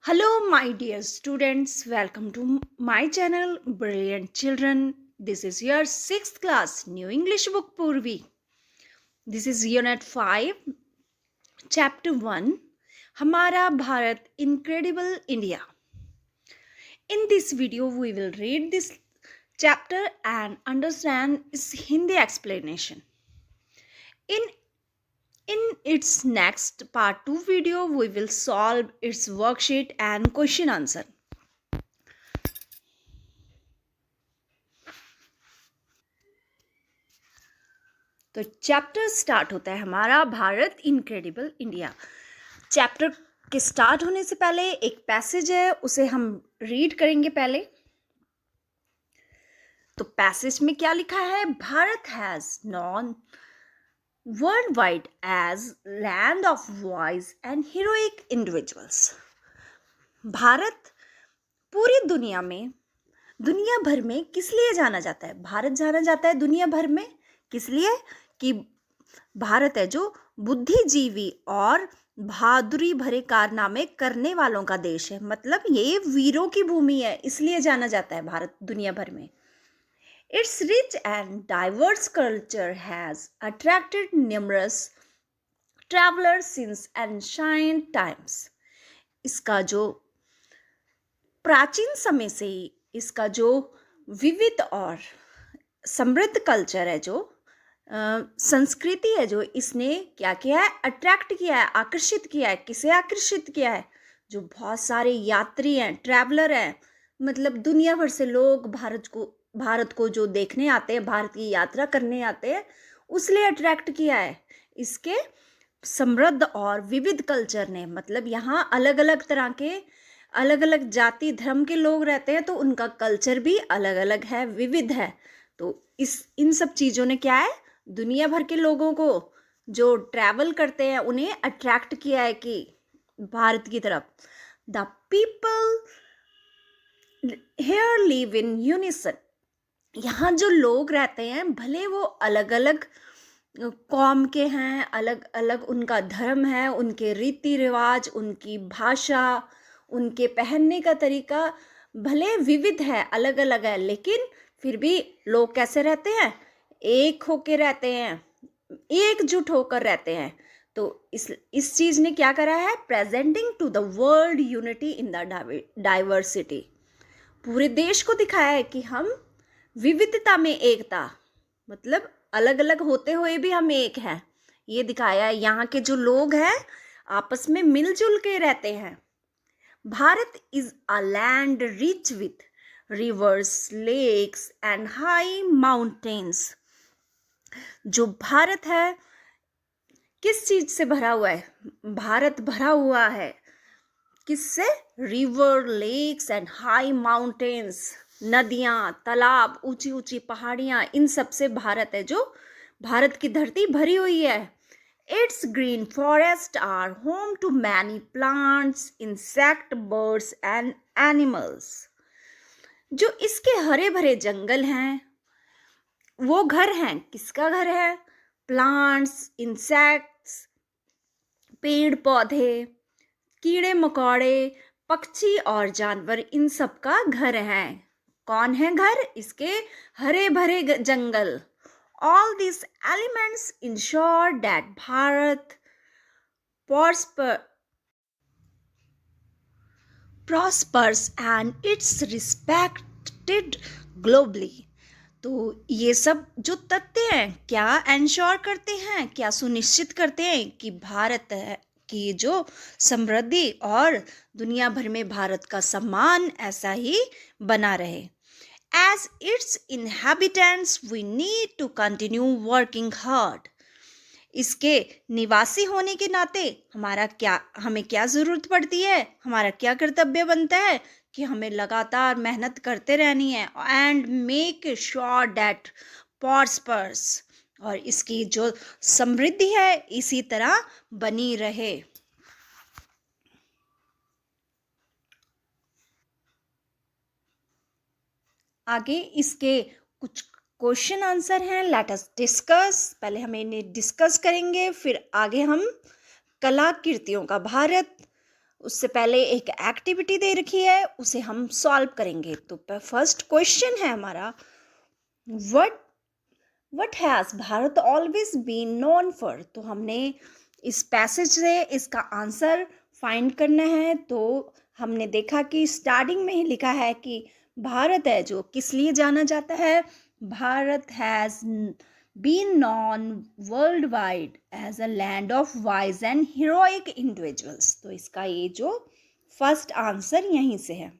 Hello, my dear students. Welcome to my channel, Brilliant Children. This is your sixth class New English book Purvi. This is Unit 5, Chapter 1, Hamara Bharat Incredible India. In this video, we will read this chapter and understand its Hindi explanation. In its next part 2 video, we will solve its worksheet and question answer. तो chapter start होता है हमारा Bharat incredible India. Chapter के start होने से पहले एक passage है, उसे हम रीड करेंगे पहले। तो पैसेज में क्या लिखा है? Bharat has known world wide as land of wise and heroic individuals. Bharat पूरी दुनिया में, दुनिया भर में किस लिए जाना जाता है? भारत जाना जाता है दुनिया भर में किस लिए? कि भारत है जो बुद्धिजीवी और बहादुरी भरे कारनामे करने वालों का देश है। मतलब ये वीरों की भूमि है, इसलिए जाना जाता है भारत दुनिया भर में। It's rich and diverse culture has attracted numerous travellers since ancient times. इसका जो प्राचीन समय से ही इसका जो विविध और समृद्ध कल्चर है, जो संस्कृति है, जो इसने क्या किया है? अट्रैक्ट किया है, आकर्षित किया है। किसे आकर्षित किया है? जो बहुत सारे यात्री हैं, ट्रैवलर हैं, मतलब दुनिया भर से लोग भारत को जो देखने आते हैं, भारत की यात्रा करने आते हैं, उसलिए अट्रैक्ट किया है इसके समृद्ध और विविध कल्चर ने। मतलब यहाँ अलग अलग तरह के, अलग अलग जाति धर्म के लोग रहते हैं, तो उनका कल्चर भी अलग अलग है, विविध है। तो इन सब चीज़ों ने क्या है? दुनिया भर के लोगों को जो ट्रैवल करते हैं उन्हें अट्रैक्ट किया है कि भारत की तरफ। The people here live in unison. यहाँ जो लोग रहते हैं, भले वो अलग अलग कौम के हैं, अलग अलग उनका धर्म है, उनके रीति रिवाज, उनकी भाषा, उनके पहनने का तरीका भले विविध है, अलग अलग है, लेकिन फिर भी लोग कैसे रहते हैं? एक होके रहते हैं, एकजुट होकर रहते हैं। तो इस चीज ने क्या करा है? Presenting to the world unity in the diversity. पूरे देश को दिखाया है कि हम विविधता में एकता, मतलब अलग अलग होते हुए भी हम एक हैं, ये दिखाया है। यहाँ के जो लोग हैं आपस में मिलजुल के रहते हैं। Bharat is a land rich with rivers, lakes and high mountains. जो भारत है किस चीज से भरा हुआ है? भारत भरा हुआ है किससे? River, lakes and high mountains. नदियां, तालाब, ऊंची ऊंची पहाड़ियां, इन सब से भारत है, जो भारत की धरती भरी हुई है। Its green forest are home to many plants, insect, birds and animals. जो इसके हरे भरे जंगल हैं वो घर हैं, किसका घर है? प्लांट्स, इंसेक्ट्स, पेड़ पौधे, कीड़े मकोड़े, पक्षी और जानवर, इन सब का घर है। कौन है घर? इसके हरे भरे जंगल। All this elements ensure that Bharat prospers and it's respected globally। तो ये सब जो तथ्य हैं क्या एंश्योर करते हैं, क्या सुनिश्चित करते हैं कि भारत है कि जो समृद्धि और दुनिया भर में भारत का सम्मान ऐसा ही बना रहे। As its inhabitants we need to continue working hard. इसके निवासी होने के नाते हमें क्या जरूरत पड़ती है, हमारा क्या कर्तव्य बनता है कि हमें लगातार मेहनत करते रहनी है। And make sure that prosperous, और इसकी जो समृद्धि है इसी तरह बनी रहे। आगे इसके कुछ क्वेश्चन आंसर हैं, लेट अस डिस्कस। पहले हम इन्हें डिस्कस करेंगे, फिर आगे हम कलाकृतियों का भारत उससे पहले एक एक्टिविटी दे रखी है, उसे हम सॉल्व करेंगे। तो फर्स्ट क्वेश्चन है हमारा, what what has Bharat always been known for. तो हमने इस पैसेज से इसका आंसर फाइंड करना है। तो हमने देखा कि स्टार्टिंग में ही लिखा है कि भारत है जो किस लिए जाना जाता है। Bharat has been known world wide as a land of wise and heroic individuals. तो इसका ये जो फर्स्ट आंसर यहीं से है।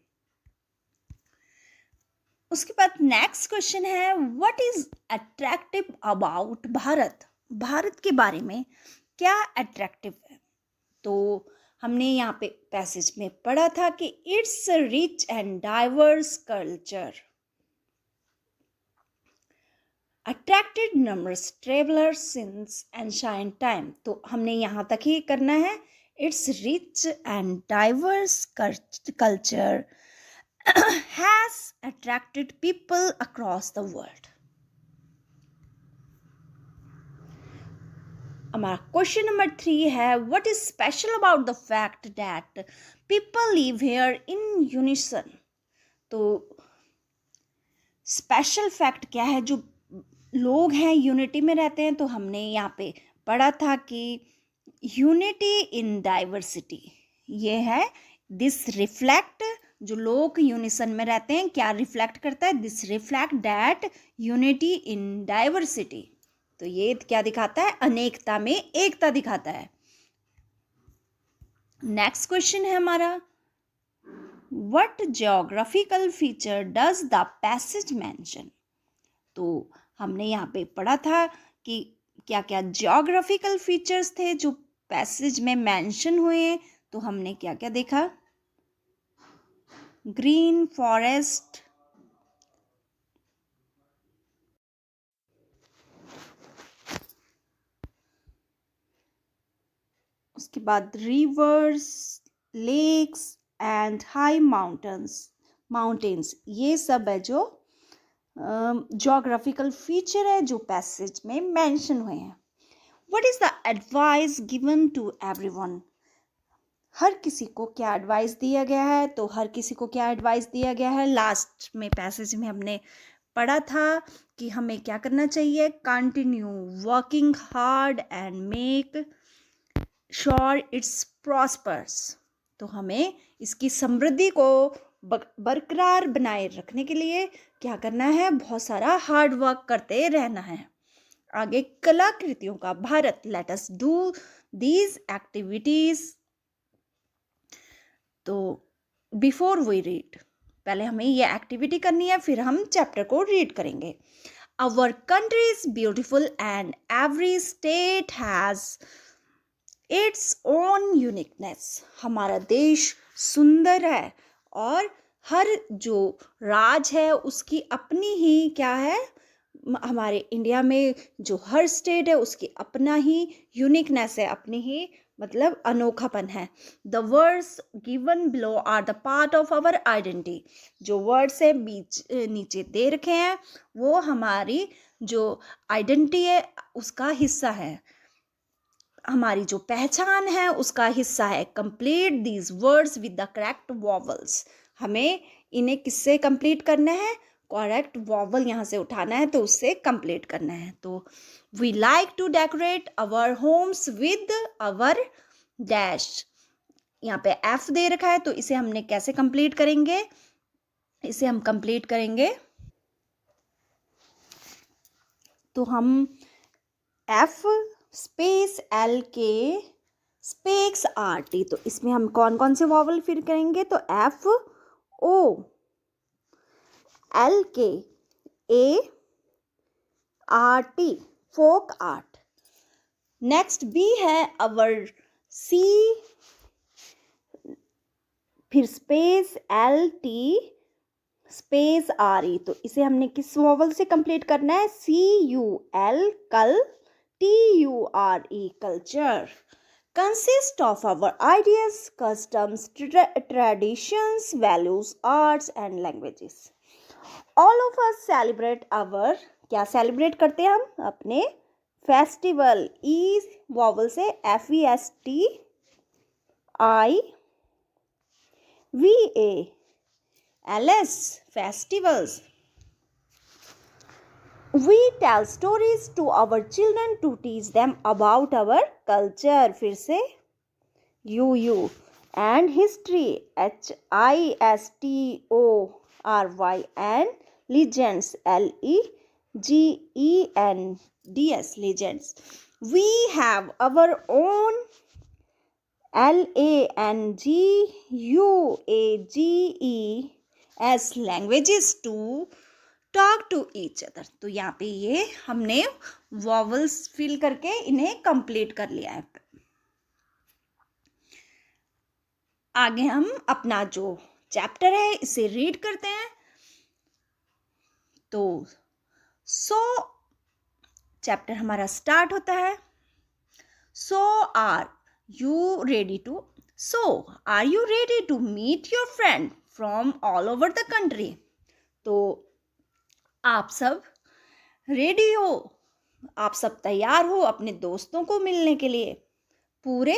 उसके बाद नेक्स्ट क्वेश्चन है, what is attractive about Bharat. Bharat के बारे में क्या अट्रैक्टिव है। तो हमने यहाँ पे पैसेज में पढ़ा था कि it's rich and diverse culture attracted numerous travelers since ancient time। तो हमने यहाँ तक ही करना है, it's rich and diverse culture has attracted people across the world। हमारा क्वेश्चन नंबर 3 है, what is special about the fact that people live here in unison। तो special fact क्या है, जो लोग हैं यूनिटी में रहते हैं। तो हमने यहाँ पे पढ़ा था कि यूनिटी इन डाइवर्सिटी ये है, दिस रिफ्लेक्ट, जो लोग यूनिसन में रहते हैं क्या रिफ्लेक्ट करता है, this reflect that unity in diversity. तो ये क्या दिखाता है, अनेकता में एकता दिखाता है। नेक्स्ट क्वेश्चन है हमारा, what geographical feature does the passage mention. तो हमने यहाँ पे पढ़ा था कि क्या क्या जियोग्राफिकल फीचर्स थे जो पैसेज में मेंशन हुए हैं। तो हमने क्या क्या देखा, ग्रीन फॉरेस्ट, उसके बाद rivers, lakes and high mountains ये सब है जो जोग्राफिकल फीचर है जो पैसेज में मेंशन हुए हैं। What is the advice given to everyone. हर किसी को क्या एडवाइस दिया गया है। तो हर किसी को क्या एडवाइस दिया गया है, लास्ट में पैसेज में हमने पढ़ा था कि हमें क्या करना चाहिए, continue working hard and make sure it's prospers. तो हमें इसकी समृद्धि को बरकरार बनाए रखने के लिए क्या करना है, बहुत सारा हार्ड वर्क करते रहना है। आगे कलाकृतियों का Bharat, let us do these activities. तो बिफोर वी रीड, पहले हमें ये एक्टिविटी करनी है, फिर हम चैप्टर को रीड करेंगे। Our country is beautiful and every state has its own uniqueness. हमारा देश सुंदर है और हर जो राज है उसकी अपनी ही क्या है, हमारे इंडिया में जो हर स्टेट है उसकी अपना ही यूनिकनेस है, अपनी ही मतलब अनोखापन है। The words given below are the part of our identity. जो वर्ड्स है बीच नीचे दे रखे हैं वो हमारी जो आइडेंटिटी है उसका हिस्सा है, हमारी जो पहचान है उसका हिस्सा है। Complete these words with the correct vowels. हमें इन्हें किससे कंप्लीट करना है, करेक्ट वॉवल यहाँ से उठाना है तो उससे कंप्लीट करना है। तो we like to decorate our homes with our dash. यहाँ पे एफ दे रखा है तो इसे हमने कैसे कंप्लीट करेंगे, इसे हम कंप्लीट करेंगे तो हम एफ स्पेस एल के स्पेस आर टी। तो इसमें हम कौन कौन से वॉवल फिर करेंगे, तो F O, L K, A R T, folk art. Next B है अवर सी, फिर space L T space R E. तो इसे हमने किस वॉवल से कंप्लीट करना है, सी यू एल कल, T U R E culture. Consist of our ideas, customs, traditions, values, arts and languages. All of us celebrate our, क्या celebrate करते हैं हम अपने फेस्टिवल। ई वॉवल से FESTI VALS festivals. We tell stories to our children to teach them about our culture. फिर से UU and history HISTORY and legends LEGENDS legends. We have our own LANGUAGES languages to talk to each other. तो यहाँ पे ये हमने vowels fill करके इन्हें complete कर लिया है. आगे हम अपना जो चैप्टर है इसे रीड करते हैं. तो चैप्टर हमारा स्टार्ट होता है. Are you ready to meet your friend from all over the country. तो आप सब रेडी हो, आप सब तैयार हो अपने दोस्तों को मिलने के लिए पूरे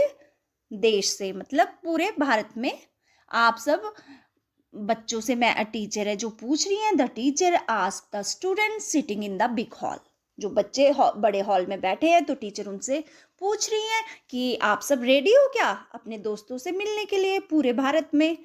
देश से, मतलब पूरे भारत में. आप सब बच्चों से, मैं टीचर है जो पूछ रही हैं. The teacher ask the student sitting in the big hall. जो बच्चे बड़े हॉल में बैठे हैं तो टीचर उनसे पूछ रही हैं कि आप सब रेडी हो क्या अपने दोस्तों से मिलने के लिए पूरे भारत में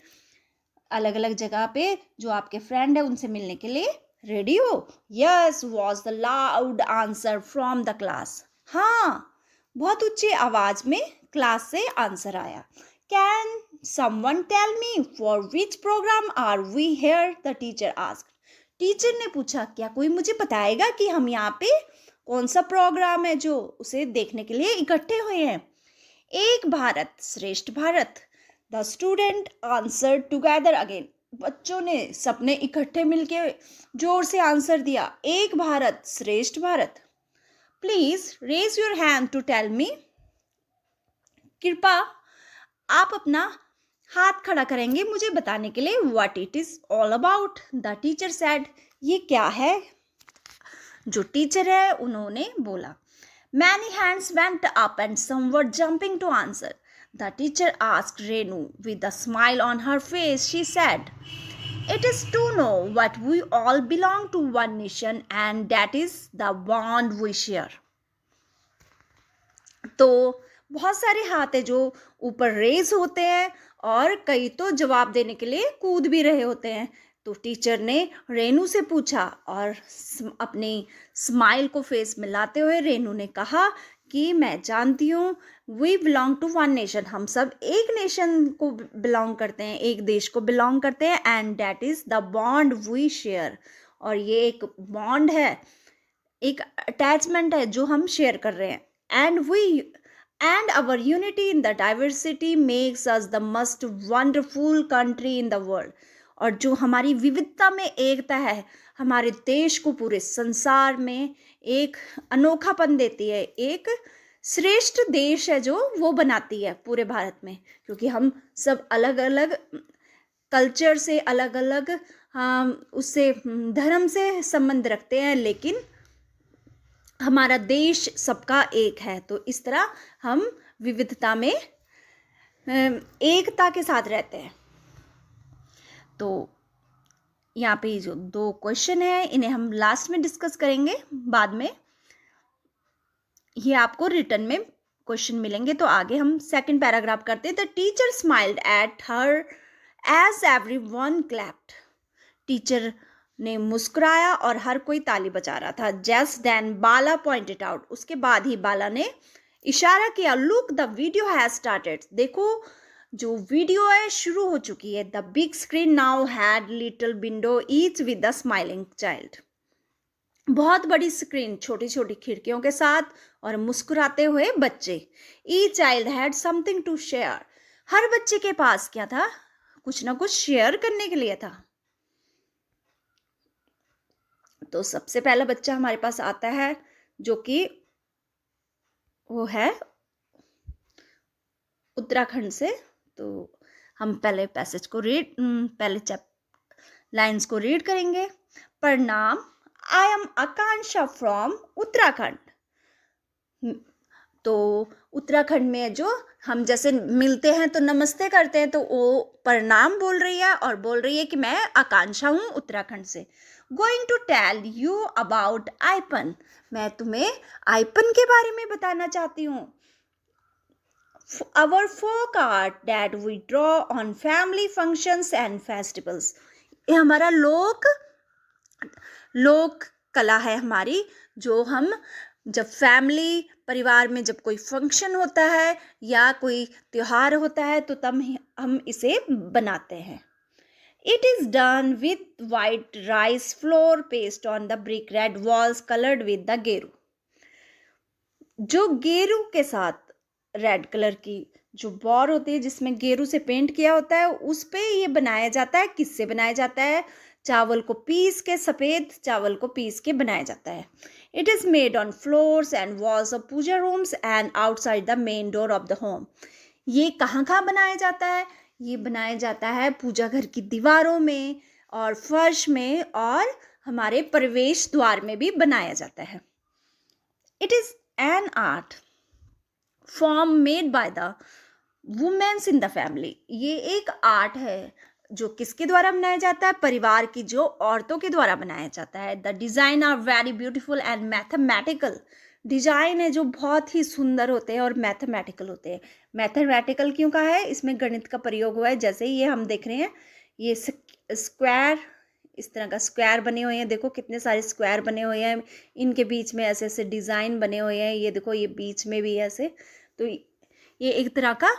अलग अलग जगह पे जो आपके फ्रेंड है उनसे मिलने के लिए रेडी हो. Yes was the loud answer from the class. हाँ, बहुत ऊंची आवाज में क्लास से आंसर आया. Can someone tell me for which program are we here, the teacher asked. Teacher ने पूछा क्या कोई मुझे बताएगा कि हम यहाँ पे कौन सा प्रोग्राम है जो उसे देखने के लिए इकट्ठे हुए हैं. एक भारत श्रेष्ठ Bharat. The student answer together again. बच्चों ने सबने इकट्ठे मिलके जोर से आंसर दिया, एक भारत श्रेष्ठ Bharat. Please raise your hand to tell me. कृपा आप अपना हाथ खड़ा करेंगे मुझे बताने के लिए what it is all about. The teacher said. ये क्या है. जो टीचर है उन्होंने बोला. Many hands went up and some were jumping to answer. The teacher asked Renu with a smile on her face. She said, "It is to know what we all belong to one nation and that is the bond we share." तो बहुत सारे हाथ है जो ऊपर raise होते हैं और कई तो जवाब देने के लिए कूद भी रहे होते हैं. तो टीचर ने रेनू से पूछा और अपनी स्माइल को फेस मिलाते हुए रेनू ने कहा कि मैं जानती हूँ we belong to one nation. हम सब एक नेशन को बिलोंग करते हैं, एक देश को बिलोंग करते हैं. And that is the bond we share. और ये एक बॉन्ड है, एक अटैचमेंट है जो हम शेयर कर रहे हैं. And our unity in the diversity makes us the most wonderful country in the world. और जो हमारी विविधता में एकता है हमारे देश को पूरे संसार में एक अनोखापन देती है, एक श्रेष्ठ देश है जो वो बनाती है पूरे भारत में. क्योंकि हम सब अलग अलग कल्चर से, अलग अलग उससे धर्म से संबंध रखते हैं, लेकिन हमारा देश सबका एक है. तो इस तरह हम विविधता में एकता के साथ रहते हैं. तो यहाँ पे जो 2 क्वेश्चन है इन्हें हम लास्ट में डिस्कस करेंगे बाद में. ये आपको रिटर्न में क्वेश्चन मिलेंगे. तो आगे हम सेकंड पैराग्राफ करते हैं. The teacher smiled at her as everyone clapped. Teacher ने मुस्कुराया और हर कोई ताली बजा रहा था. Just then Bala pointed out. उसके बाद ही बाला ने इशारा किया. Look the video has started. देखो जो वीडियो है शुरू हो चुकी है. The big screen now had little window each with the smiling child. बहुत बड़ी स्क्रीन, छोटी छोटी खिड़कियों के साथ और मुस्कुराते हुए बच्चे. Each child had something to share. हर बच्चे के पास क्या था, कुछ ना कुछ शेयर करने के लिए था. तो सबसे पहला बच्चा हमारे पास आता है जो कि वो है उत्तराखंड से. तो हम पहले पैसेज को पहले लाइंस को रीड करेंगे. प्रणाम, I am Akanksha from Uttarakhand. तो उत्तराखंड में जो हम जैसे मिलते हैं तो नमस्ते करते हैं, तो वो प्रणाम बोल रही है और बोल रही है कि मैं आकांक्षा हूँ उत्तराखंड से। Going to tell you about Aipan, मैं तुम्हें आइपन के बारे में बताना चाहती हूँ। Our folk art that we draw on family functions and festivals, ये हमारा लोक कला है हमारी, जो हम जब फैमिली परिवार में जब कोई फंक्शन होता है या कोई त्योहार होता है तो तब हम इसे बनाते हैं। It is done with white rice flour paste on the brick red walls colored with the गेरू। जो गेरू के साथ रेड कलर की जो बॉर होती है जिसमें गेरू से पेंट किया होता है, उस पे ये बनाया जाता है। किससे बनाया जाता है? चावल को पीस के, सफ़ेद चावल को पीस के बनाया जाता है। It is made on floors and walls of puja rooms and outside the main door of the home. ये कहाँ कहाँ बनाया जाता है? ये बनाया जाता है पूजा घर की दीवारों में और फर्श में, और हमारे प्रवेश द्वार में भी बनाया जाता है। It is an art form made by the womens in the family. ये एक आर्ट है जो किसके द्वारा बनाया जाता है? परिवार की जो औरतों के द्वारा बनाया जाता है। The design are very beautiful and mathematical. Design है जो बहुत ही सुंदर होते हैं और मैथमेटिकल होते हैं। मैथमेटिकल क्यों कहा है? इसमें गणित का प्रयोग हुआ है। जैसे ये हम देख रहे हैं, ये स्क्वायर, इस तरह का स्क्वायर बने हुए हैं। देखो कितने सारे स्क्वायर बने हुए हैं, इनके बीच में ऐसे ऐसे डिज़ाइन बने हुए हैं। ये देखो, ये बीच में भी ऐसे, तो ये एक तरह का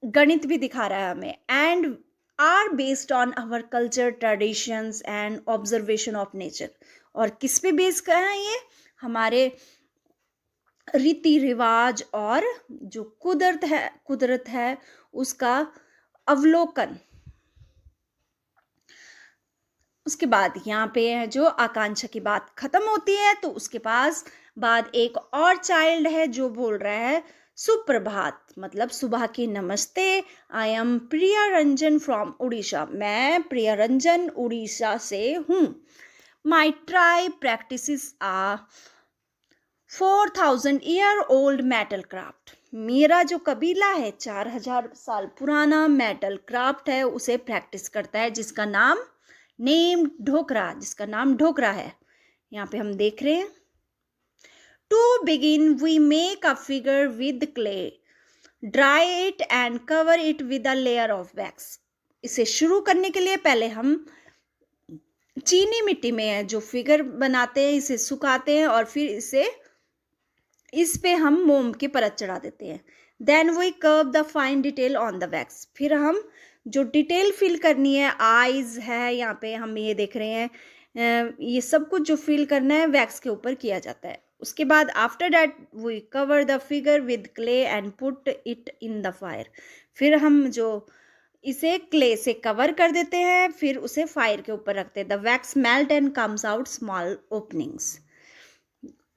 गणित भी दिखा रहा है हमें। And are based on our culture, traditions and observation of nature. और किस पे बेस कर है? ये हमारे रीति रिवाज और जो कुदरत है उसका अवलोकन। उसके बाद यहाँ पे है जो आकांक्षा की बात खत्म होती है, तो उसके पास बाद एक और चाइल्ड है जो बोल रहा है सुप्रभात, मतलब सुबह की नमस्ते। I am Priya Ranjan from Orissa, मैं प्रिया रंजन उड़ीसा से हूँ। माई ट्राइब प्रैक्टिसेस आ 4000 ईयर ओल्ड मेटल क्राफ्ट। मेरा जो कबीला है 4000 साल पुराना मेटल क्राफ्ट है उसे प्रैक्टिस करता है, जिसका नाम ढोकरा है। यहाँ पे हम देख रहे हैं। To begin we make a figure with clay, dry it and cover it with a layer of wax. इसे शुरू करने के लिए पहले हम चीनी मिट्टी में जो फिगर बनाते हैं इसे सुखाते हैं और फिर इस पे हम मोम की परत चढ़ा देते हैं। Then we curve the fine detail on the wax. फिर हम जो डिटेल फिल करनी है, आईज है यहाँ पे हम ये देख रहे हैं, ये सब कुछ जो फिल करना है वैक्स के ऊपर किया जाता है। उसके बाद after that we cover the figure with clay and put it in the fire. फिर हम जो इसे क्ले से कवर कर देते हैं, फिर उसे फायर के ऊपर रखते हैं। The wax melt and comes out small openings.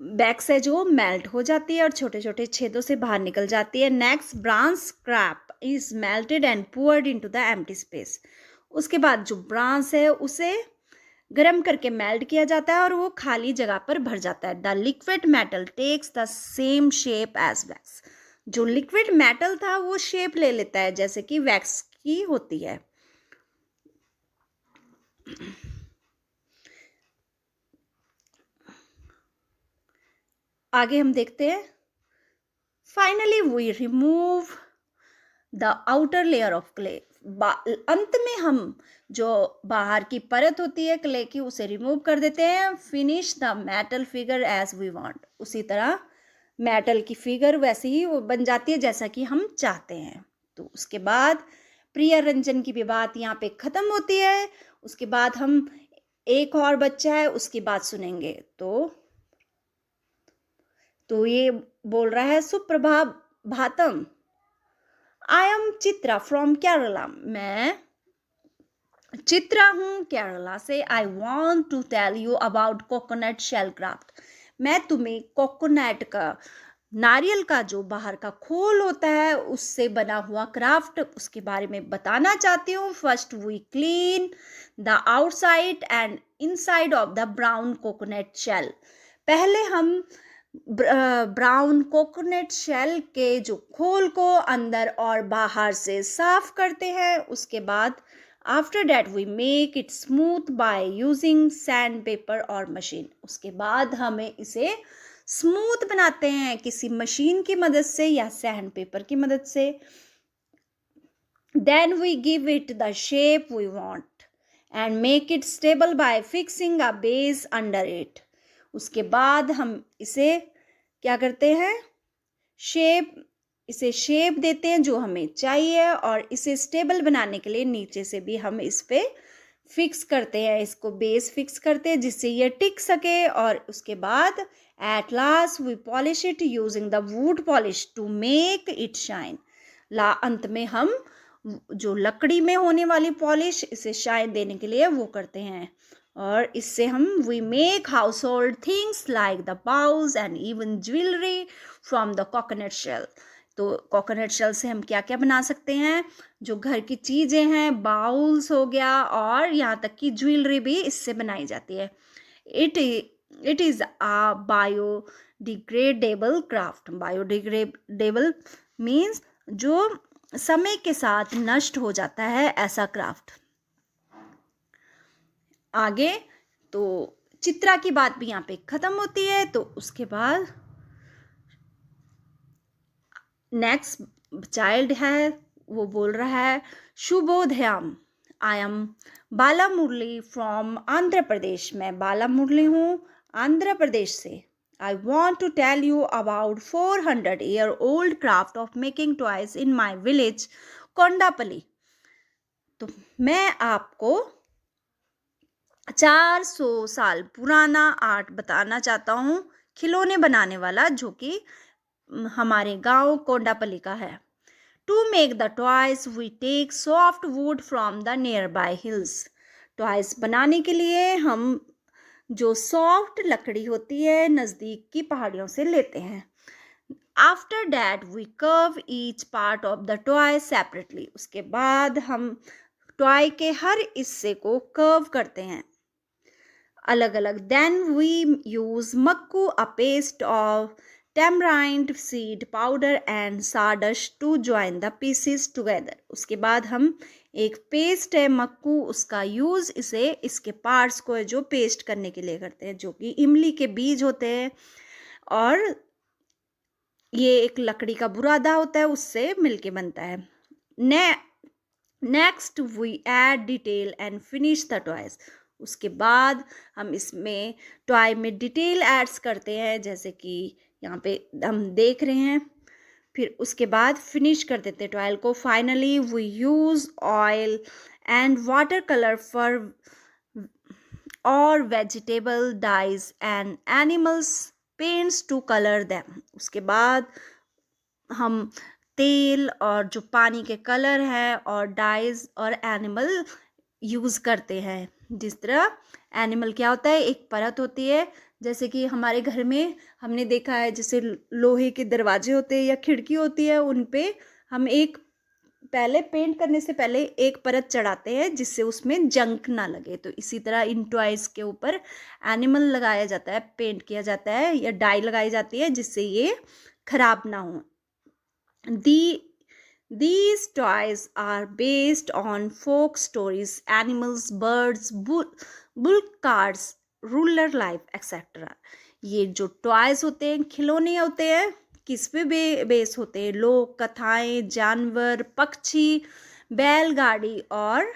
Wax है जो मेल्ट हो जाती है और छोटे छोटे छेदों से बाहर निकल जाती है। Next brown scrap is melted and poured into the empty space. उसके बाद जो ब्रांस है उसे गर्म करके मेल्ट किया जाता है और वो खाली जगह पर भर जाता है। The liquid metal takes the same shape as wax. जो लिक्विड मेटल था वो शेप ले लेता है जैसे कि वैक्स की होती है। आगे हम देखते हैं। Finally we remove the outer layer of clay. अंत में हम जो बाहर की परत होती है क्ले की उसे रिमूव कर देते हैं। Finish the metal figure as we want. उसी तरह मेटल की फिगर वैसे ही वो बन जाती है जैसा कि हम चाहते हैं। तो उसके बाद प्रिया रंजन की भी बात यहाँ पे ख़त्म होती है। उसके बाद हम एक और बच्चा है उसकी बात सुनेंगे। तो ये बोल रहा है सुप्रभा भातम। I am Chitra from Kerala, मैं चित्रा हूँ केरला से। I want to tell you about coconut shell craft. मैं तुम्हें कोकोनट का, नारियल का जो बाहर का खोल होता है उससे बना हुआ क्राफ्ट उसके बारे में बताना चाहती हूँ। First we clean the outside and inside of the brown coconut shell. पहले हम ब्राउन कोकोनट शेल के जो खोल को अंदर और बाहर से साफ करते हैं। उसके बाद after that we make it smooth by using sand paper और मशीन। उसके बाद हमें इसे स्मूथ बनाते हैं किसी मशीन की मदद से या सैंड पेपर की मदद से। Then we give it the shape we want and make it stable by fixing a base under it. उसके बाद हम इसे क्या करते हैं, इसे शेप देते हैं जो हमें चाहिए, और इसे स्टेबल बनाने के लिए नीचे से भी हम इस पे फिक्स करते हैं, इसको बेस फिक्स करते हैं जिससे ये टिक सके। और उसके बाद at last we polish it using the wood polish to make it shine. अंत में हम जो लकड़ी में होने वाली पॉलिश, इसे शाइन देने के लिए वो करते हैं। और इससे हम we make household things like the bowls and even jewellery from the coconut shell. तो कोकोनट शेल से हम क्या क्या बना सकते हैं, जो घर की चीज़ें हैं, बाउल्स हो गया, और यहाँ तक कि ज्वेलरी भी इससे बनाई जाती है। It is a biodegradable craft. Biodegradable means जो समय के साथ नष्ट हो जाता है, ऐसा क्राफ्ट। आगे तो चित्रा की बात भी यहाँ पे खत्म होती है। तो उसके बाद नेक्स्ट चाइल्ड है, वो बोल रहा है शुभोदयम, I am Bala Murali from Andhra Pradesh. मैं बाला मुरली हूँ आंध्र प्रदेश से। I want to tell you about 400-year-old craft of making toys in my village, Kondapalli. तो मैं आपको 400 साल पुराना आर्ट बताना चाहता हूँ, खिलौने बनाने वाला, जो कि हमारे गांव कोंडापल्ली का है। To make the toys, we take soft wood from the nearby hills. Toys बनाने के लिए हम जो सॉफ्ट लकड़ी होती है नज़दीक की पहाड़ियों से लेते हैं। After that we curve each part of the toy separately. उसके बाद हम टॉय के हर हिस्से को कर्व करते हैं अलग अलग। Then we use makku, a paste of tamarind seed powder and sawdust to join the pieces together. उसके बाद हम एक पेस्ट है मक्कू, उसका यूज़ इसके पार्ट्स को है जो पेस्ट करने के लिए करते हैं, जो कि इमली के बीज होते हैं, और ये एक लकड़ी का बुरादा होता है, उससे मिलके बनता है। Next we add detail and finish the toys. उसके बाद हम इसमें टॉय में डिटेल एड्स करते हैं, जैसे कि यहाँ पे हम देख रहे हैं। फिर उसके बाद फिनिश कर देते हैं टॉयल को। Finally we use oil and water colour for और vegetable dyes and animals paints to colour them. उसके बाद हम तेल और जो पानी के कलर हैं और डाइज और एनिमल यूज़ करते हैं। जिस तरह एनिमल क्या होता है, एक परत होती है, जैसे कि हमारे घर में हमने देखा है, जैसे लोहे के दरवाजे होते हैं या खिड़की होती है, उन पे हम एक पहले पेंट करने से पहले एक परत चढ़ाते हैं जिससे उसमें जंक ना लगे। तो इसी तरह इन टॉयज के ऊपर एनिमल लगाया जाता है, पेंट किया जाता है या डाई लगाई जाती है जिससे ये खराब ना हो। These toys are based on folk stories, animals, birds, bull cards, rural life, etc. ये जो टॉयज होते हैं, खिलौने होते हैं, किस पे बेस होते हैं? लोक कथाएं, जानवर, पक्षी, बैलगाड़ी और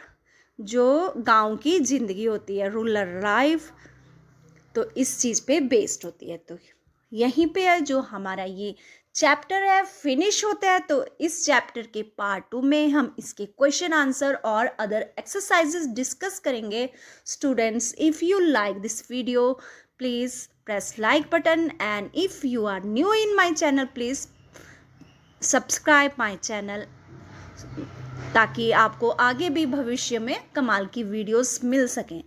जो गांव की जिंदगी होती है, रूरल लाइफ, तो इस चीज़ पे बेस्ड होती है। तो यहीं पे है जो हमारा ये चैप्टर है फिनिश होता है। तो इस चैप्टर के पार्ट 2 में हम इसके क्वेश्चन आंसर और अदर एक्सरसाइजेस डिस्कस करेंगे। Students, if you like this video please press like button, and if you are new in my channel please subscribe my channel, ताकि आपको आगे भी भविष्य में कमाल की वीडियोस मिल सकें।